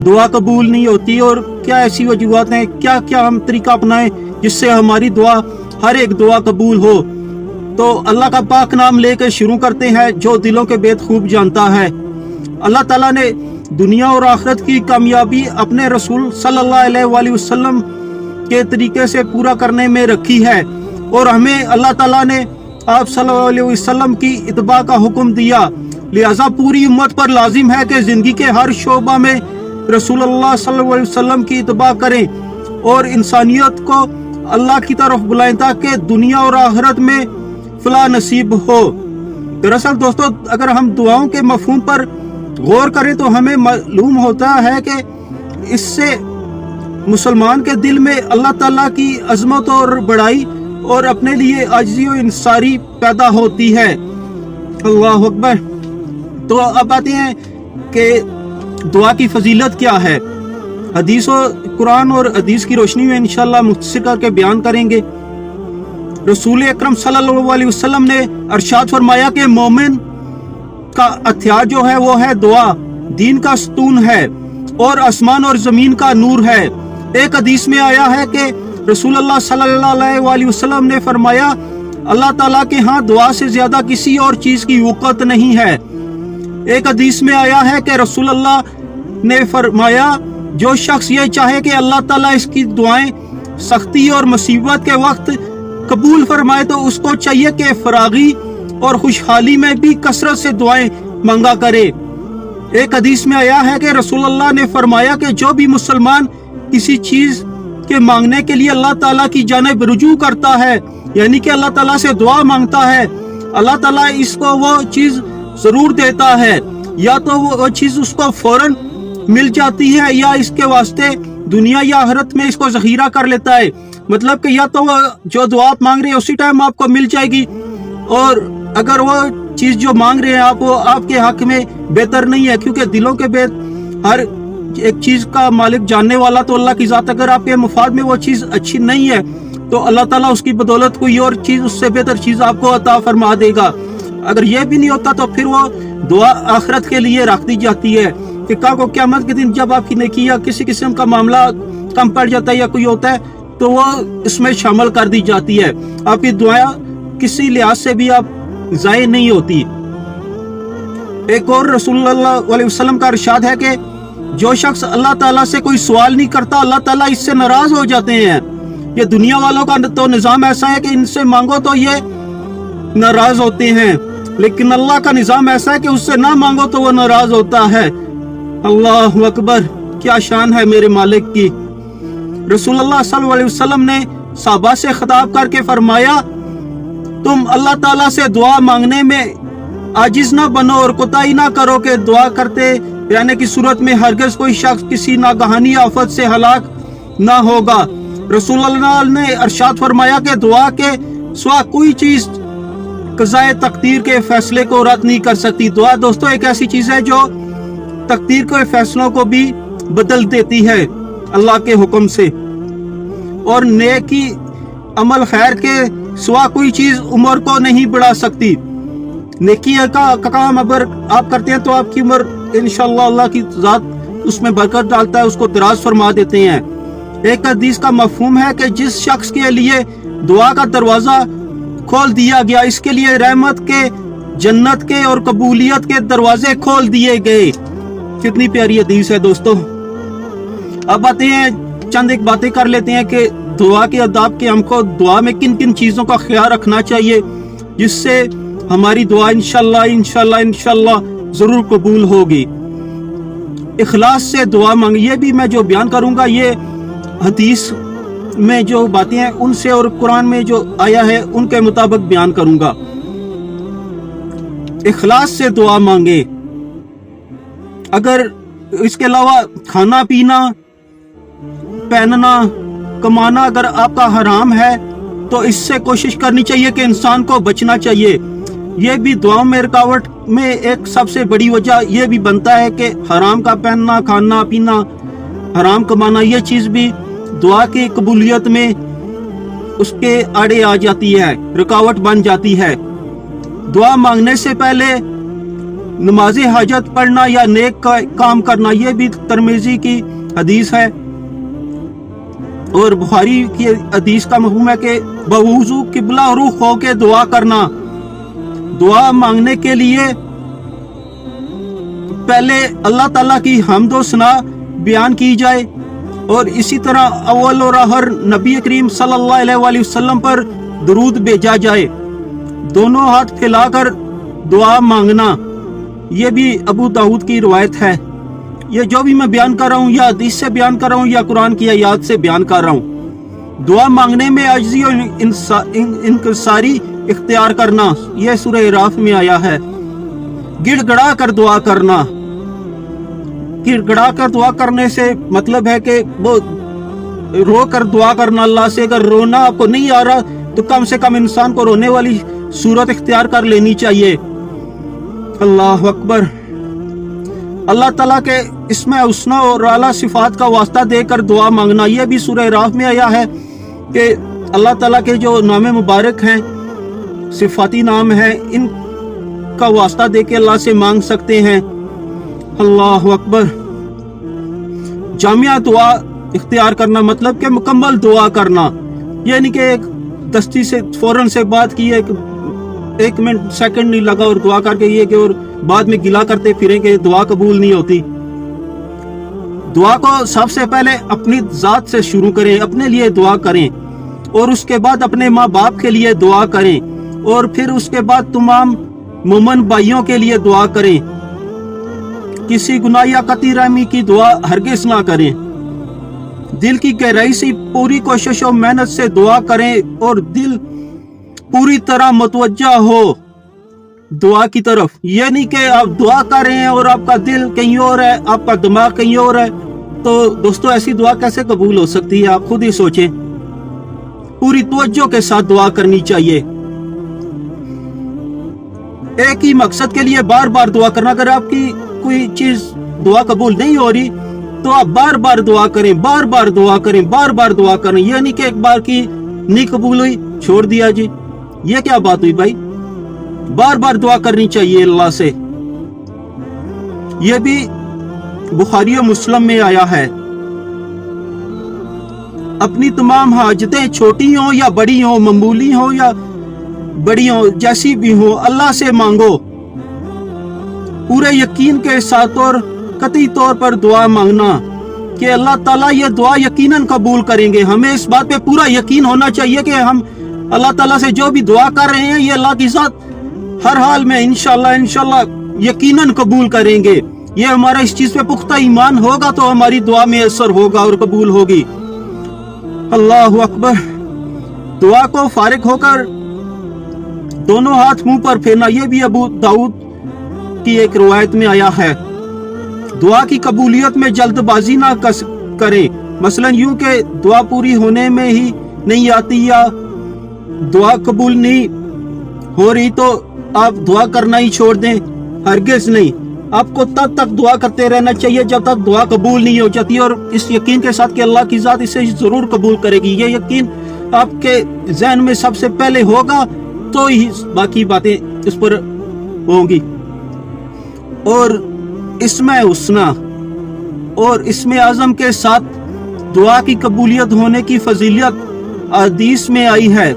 दुआ कबूल नहीं होती और क्या ऐसी वजूहत हैं, क्या क्या हम तरीका अपनाएं जिससे हमारी दुआ हर एक दुआ कबूल हो। तो अल्लाह का पाक नाम लेकर शुरू करते हैं जो दिलों के भेद खूब जानता है। अल्लाह ताला ने दुनिया और आखिरत की कामयाबी अपने रसूल सल्लल्लाहु अलैहि वसल्लम के तरीके से पूरा करने में रखी है और हमें अल्लाह ताला ने आप सल्लल्लाहु अलैहि वसल्लम की इत्बा का हुक्म दिया। लिहाजा पूरी उम्मत पर लाजिम है कि जिंदगी के हर शोबा में रसूलुल्लाह सल्लल्लाहु अलैहि वसल्लम की इत्बा करें और इंसानियत को अल्लाह की तरफ बुलाएं ताकि दुनिया और आखिरत में फलाह नसीब हो। दरअसल दोस्तों, अगर हम दुआओं के मफहूम पर गौर करें तो हमें मालूम होता है कि इससे मुसलमान के दिल में अल्लाह ताला की अजमत और बड़ाई और अपने लिए आजिज़ी और इंसारी पैदा होती है। अल्लाह अकबर। तो अब आते हैं कि दुआ की फजीलत क्या है। हदीस और कुरान और हदीस की रोशनी में इंशाअल्लाह मुख्तसर करके बयान करेंगे। रसूल अकरम सल्लल्लाहु अलैहि वसल्लम ने अरशाद फरमाया कि मोमिन का हथियार जो है वो है दुआ, दीन का सतून है और आसमान और जमीन का नूर है। एक हदीस में आया है कि रसूलुल्लाह सल्लल्लाहु अलैहि वसल्लम ने फरमाया अल्लाह ताला के यहाँ दुआ से ज्यादा किसी और चीज की वक़्त नहीं है। एक हदीस में आया है कि रसूलुल्लाह ने फरमाया जो शख्स ये चाहे कि अल्लाह ताला इसकी दुआएं सख्ती और मुसीबत के वक्त कबूल फरमाए तो उसको चाहिए कि फरागी और खुशहाली में भी कसरत से दुआएं मांगा करे। एक हदीस में आया है कि रसूलुल्लाह ने फरमाया कि जो भी मुसलमान किसी चीज के मांगने के लिए अल्लाह ताला की जानिब रुजू करता है, यानी कि अल्लाह ताला से दुआ मांगता है, अल्लाह ताला इसको वो चीज जरूर देता है, या तो वो चीज उसको फौरन मिल जाती है या इसके वास्ते दुनिया या आखिरत में इसको जखीरा कर लेता है। मतलब कि या तो वो जो दुआ आप मांग रहे हैं उसी टाइम आपको मिल जाएगी, और अगर वो चीज जो मांग रहे हैं आप वो आपके हक में बेहतर नहीं है, क्योंकि दिलों के भेद हर एक चीज का मालिक जानने वाला तो अल्लाह की जात। अगर आपके मुफाद में वो चीज अच्छी नहीं है तो अल्लाह ताला उसकी बदौलत कोई और चीज उससे बेहतर चीज आपको अता फरमा देगा। अगर ये भी नहीं होता तो फिर वो दुआ आखिरत के लिए रख दी जाती है कि को क़यामत के दिन जब आपकी नेकी या किसी किस्म का मामला कम पड़ जाता है या कोई होता है तो वो इसमें शामिल कर दी जाती है। आपकी दुआ किसी लिहाज से भी आप ज़ाय नहीं होती। एक और रसूलुल्लाह अलैहि वसल्लम का इरशाद है कि जो शख्स अल्लाह ताला से कोई सवाल नहीं करता अल्लाह ताला इससे नाराज हो जाते हैं। ये दुनिया वालों का तो निज़ाम ऐसा है कि इनसे मांगो तो ये नाराज होते हैं, लेकिन अल्लाह का निज़ाम ऐसा है कि उससे ना मांगो तो वो नाराज होता है। अल्लाह अकबर, क्या शान है मेरे मालिक की। रसूलुल्लाह सल्लल्लाहु अलैहि वसल्लम ने सहाबा से खिताब करके फरमाया तुम अल्लाह ताला से दुआ मांगने में आजिज ना बनो और कोताही ना करो कि दुआ करते रहने की सूरत में हरगिज कोई शख्स किसी नागहानी आफत से हलाक ना होगा। रसूलुल्लाह ने अरशाद फरमाया कि दुआ के सिवा कोई चीज क़ज़ाए तकदीर के फैसले को रद्द नहीं कर सकती। दुआ दोस्तों एक ऐसी चीज है जो तकदीर के फैसलों को भी बदल देती है अल्लाह के हुक्म से, और नेकी अमल खैर के सिवा कोई चीज उम्र को नहीं बढ़ा सकती। नेकी का काम अगर आप करते हैं तो आपकी उम्र इंशाअल्लाह अल्लाह की जात उसमें बरकत डालता है, उसको दराज फरमा देते हैं। एक हदीस का मफहूम है कि जिस शख्स के लिए दुआ का दरवाजा खोल दिया गया इसके लिए रहमत के, जन्नत के और कबूलियत के दरवाजे खोल दिए गए। कितनी प्यारी हदीस है दोस्तों। अब आते हैं चंद एक बातें कर लेते हैं कि दुआ के अदाब के हमको दुआ में किन किन चीज़ों का ख्याल रखना चाहिए जिससे हमारी दुआ इंशाअल्लाह इंशाअल्लाह इंशाअल्लाह ज़रूर कबूल होगी। इखलास से दुआ मांगी, ये भी मैं जो बयान करूँगा ये हदीस में जो बातें हैं उनसे और कुरान में जो आया है उनके मुताबिक बयान करूँगा। इखलास से दुआ मांगे। अगर इसके अलावा खाना पीना, पहनना, कमाना अगर आपका हराम है तो इससे कोशिश करनी चाहिए कि इंसान को बचना चाहिए। ये भी दुआ में रुकावट में एक सबसे बड़ी वजह ये भी बनता है कि हराम का पहनना, खाना पीना, हराम कमाना, ये चीज़ भी दुआ की कबूलियत में उसके आड़े आ जाती है, रुकावट बन जाती है। दुआ मांगने से पहले नमाज हाजत पढ़ना या नेक काम करना, ये भी तिरमिज़ी की हदीस है। और बुखारी की हदीस का मफ़हूम है कि बवुज़ू किबला रुख होके दुआ करना। दुआ मांगने के लिए पहले अल्लाह ताला की हम्द व सना बयान की जाए और इसी तरह अव्वल और आखिर नबी करीम सल्लल्लाहु अलैहि वसल्लम पर दुरूद भेजा जाए। दोनों हाथ फैलाकर दुआ मांगना, ये भी अबू दाऊद की रिवायत है। ये जो भी मैं बयान कर रहा हूँ या हदीस से बयान कर रहा हूँ या कुरान की आयत से बयान कर रहा हूँ। दुआ मांगने में आजिज़ी और इंकिसारी इख्तियार करना, यह सूरह अराफ में आया है। गिड़गड़ा कर दुआ करना, गिड़गड़ा कर दुआ करने से मतलब है कि वो रो कर दुआ करना अल्लाह से। अगर रोना आपको नहीं आ रहा तो कम से कम इंसान को रोने वाली सूरत इख्तियार कर लेनी चाहिए। अल्लाह अकबर। अल्लाह ताला के इस्मे हुस्ना और आला सिफात का वास्ता देकर दुआ मांगना, यह भी सूरह राफ में आया है कि अल्लाह ताला के जो नाम मुबारक हैं, सिफाती नाम है, इनका वास्ता दे के अल्लाह से मांग सकते हैं। अल्लाह अकबर। जामिया दुआ इख्तियार करना मतलब कि मुकम्मल दुआ करना, यानी कि एक दस्ती से फौरन से बात की, एक मिनट सेकंड नहीं लगा और दुआ करके ये कि और बाद में गिला करते फिरें कि दुआ कबूल नहीं होती। दुआ को सबसे पहले अपनी जात से शुरू करें, अपने लिए दुआ करें और उसके बाद अपने माँ बाप के लिए दुआ करें और फिर उसके बाद तमाम मोमन भाइयों के लिए दुआ करें। किसी गुनाह या कती रहमी की दुआ हरगिज़ ना करें। दिल की गहराई से पूरी कोशिश और मेहनत से दुआ करें और दिल पूरी तरह मुतवज्जा हो दुआ की तरफ। ये नहीं कि आप दुआ कर रहे हैं और आपका दिल कहीं और है, आपका दिमाग कहीं और है। तो दोस्तों, ऐसी दुआ कैसे कबूल हो सकती है? आप खुद ही सोचें। पूरी तवज्जो के साथ दुआ करनी चाहिए। एक ही मकसद के लिए बार बार दुआ करना। अगर आपकी कोई चीज दुआ कबूल नहीं हो रही तो आप बार बार दुआ करें, बार बार दुआ करें, बार बार दुआ करें। ये नहीं कि एक बार की नहीं कबूल हुई छोड़ दिया जी, ये क्या बात हुई भाई? बार बार दुआ करनी चाहिए अल्लाह से। यह भी बुखारी और मुस्लिम में आया है। अपनी तमाम हाजतें छोटी हो या बड़ी हो, मामूली हो या बड़ी हो, जैसी भी हो, अल्लाह से मांगो पूरे यकीन के साथ और कतई तौर पर दुआ मांगना कि अल्लाह ताला ये दुआ यकीनन कबूल करेंगे। हमें इस बात पे पूरा यकीन होना चाहिए कि हम अल्लाह ताला से जो भी दुआ कर रहे हैं ये अल्लाह की साथ हर हाल में इंशाल्लाह यकीनन कबूल करेंगे। ये हमारा इस चीज पे पुख्ता ईमान होगा तो हमारी दुआ में असर होगा और कबूल होगी। अल्लाह अकबर। दुआ को फारिग होकर दोनों हाथ मुंह पर फेरना, यह भी अबू दाऊद की एक रिवायत में आया है। दुआ की कबूलियत में जल्दबाजी ना करें। मसलन यूं कि दुआ पूरी होने में ही नहीं आती या दुआ कबूल नहीं हो रही तो आप दुआ करना ही छोड़ दें, हरगिज़ नहीं। आपको तब तक दुआ करते रहना चाहिए जब तक दुआ कबूल नहीं हो जाती, और इस यकीन के साथ कि अल्लाह की ज़ात इसे जरूर कबूल करेगी। ये यकीन आपके जहन में सबसे पहले होगा तो ही बाकी बातें इस पर होंगी। और इसमें हुस्ना और इसमें आज़म के साथ दुआ की कबूलियत होने की फजीलत हदीस में आई है।